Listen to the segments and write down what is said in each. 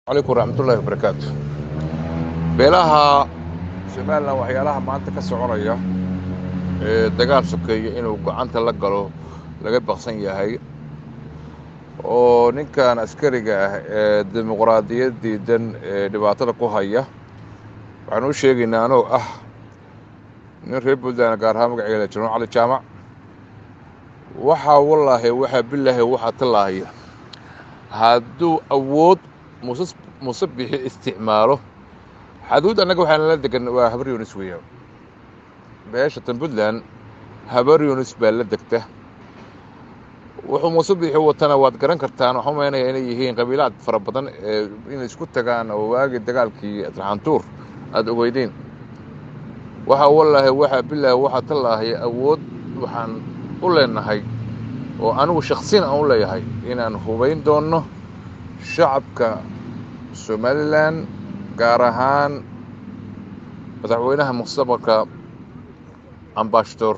عليكم ورحمة الله وبركاته. beelaha Soomaaliland waxyaalaha maanta ka soconaya dagaal sokeeye inuu gacanta la galo laga baqsan yahay oo ninkan askariga ah ee dimuqraadiyadiidan dhibaatada ku haya waxaan u sheegaynaa anoo ah nin reer Puntland gaar ahaan magaceeda Jamaal Cali Jaamac waxa billahi waxa talaahaya hadduu awood musabixi isticmaalo حدود أنا جو حنا لدك وهبر يونس وياه باش تنبذلن هبر يونس بلدكته وحمصبي هو تناوات قرن كرتان وحما يعني يهين قبيلات فربطن إن إسكت كان وواجد دجال كي العنتور أدويدين وها والله وها بالله وها الله هي أود وحن قول لنا هاي وأنا شخصيا أقول له هاي إن أنا هوين دونه شعب كسوماليلاند gaar ahaan madaxweynaha mustaqbalka ambassador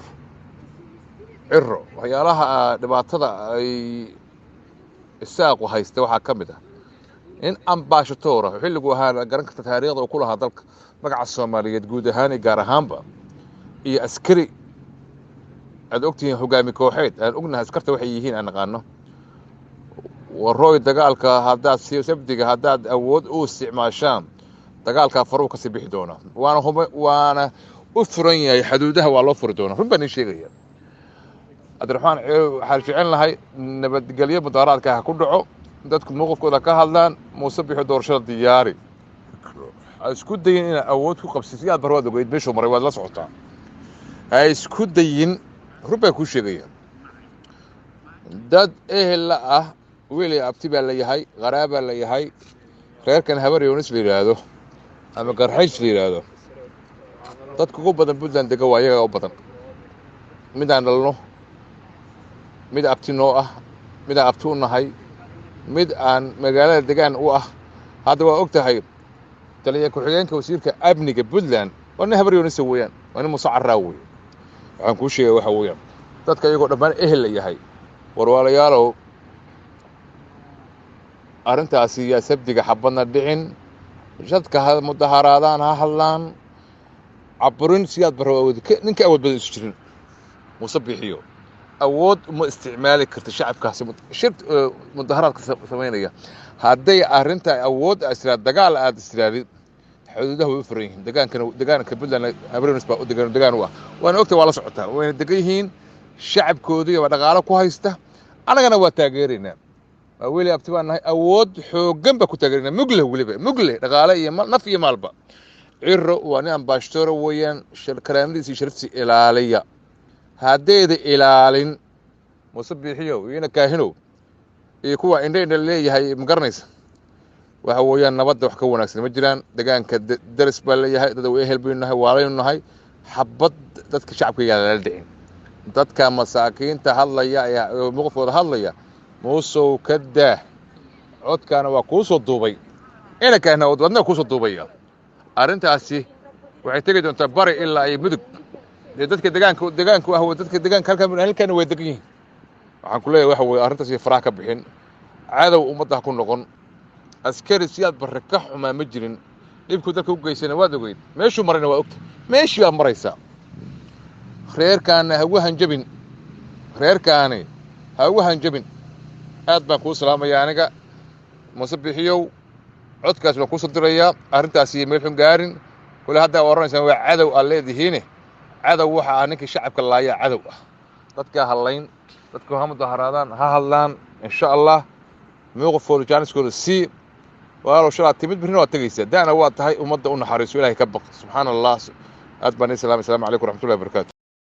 Cirro waxyaalaha dhibaatada ay isaaqo haysta waxa kamid ah in ambassador xilligu ahaa garan karta taariikhda uu ku lahaa dalka magaca Soomaaliyeed guud ahaan gaar ahaanba iyo askari aad ogtiin hogaami kooxeed aan ognahay askarta waxay yihiin aan naqaano warooy dagaalka haddaad sabdiga haddaad awood u isticmaashaan dagaalka faru ka sibixi doona waana u furan yahay xuduudaha waa loo furi doona runbaan sheegaya Abdiraxmaan waxaan ficin lahay nabadgelyo mudaharaadka ku dhaco dadku mowqifkooda ka hadlaan musabixi doorashada diyaari isku dayin in awood ku qabsisiyaad barwaad ogeyd meesha maray waad la socotaa ay isku dayin runbaan ku sheegaya dad ehel ah wili abti baa la yahay qaraaba la yahay reerkan habar yoonis la yiraahdo ama qarxays la yiraahdo dadku ugu badan Puntland degan waa iyaga u badan mid aan dhalno mid abti noo ah mid abti u nahay mid aan magaalada degan u ah hadda waa ogtahay taliye ku xigeenka wasiirka amniga Puntland waa habar yoonis weeyaan waa musacarraa weey waxaan ku sheegay waxa weeyaan dadka iyagoo dhammaan ehel la yahay warwaalayaalow arintaasi yaa sabdiga xabadna dhicin shadka mudaharaadaan ha hadlaan caburin siyaad barwaawad ninka awood badan isu jirin musabixiyo awood uma isticmaali karta shacabkaasi mudaharaadka sameynaya hadday arinta awood asra dagaal aad israadid xuduudaha way furan yihiin deegaanka Puntland Abrinos baa u deegaan u ah waan ogtay waa la socotaa way degan yihiin shacabkoodii waa dhaqaale ku haysta anagana waa taageerinaa weli abtibaan awood xoogan ba ku taageerina mugle dhaqaale iyo naf iyo maalba Cirro waa nin ambassador weeyaan karaamadiisa sharafti ilaaliya hadeeda ilaalin musabixiyo ina kaahino iyo kuwa indheena leeyahay ma garanaysa waxa weeyaan nabadda wax ka wanaagsan ma jiraan deegaanka daris baa leeyahay dad way helbinahay waalaynahay xabad dadka shacabka la dhicin dadka masaakiinta hadlaya ee muqafkooda hadlaya موسو كده عود كان وكوسو دوبي أنا كان ودنا كوسو دوبي أرنتاسي وعتقد أنت بري إلا أي مدق دتك دجان هو دتك دجان كان ويدقين عن كل واحد أرنتاسي فراك بحين عادة ومضى كون لقون أسكري سياد بركح وما مجرين يبكوا ذاك وجاي سنوات وجيد ماشوا مرينا وقت ماشي يا مريسا خير كان هو هنجبين خير كان هو هنجبين aad baan ku salaamayaa aniga musabixiyow codkaas waan ku soo dirayaa arintaasi meel xun gaarin kula hadda waranaysan waa cadow alleedihiin cadow waxa ninka shacabka laaya cadow ah dadka halayn dadku ha mudaharaadaan ha hadlaan insha Allah mowqifkooda jaaniskooda si walaalo shalaa timid birina waa tagaysaa daana waa tahay ummadda u naxariiso Ilaahay ka baq subhanallah aad baan salaam alaykum warahmatullahi wabarakatuh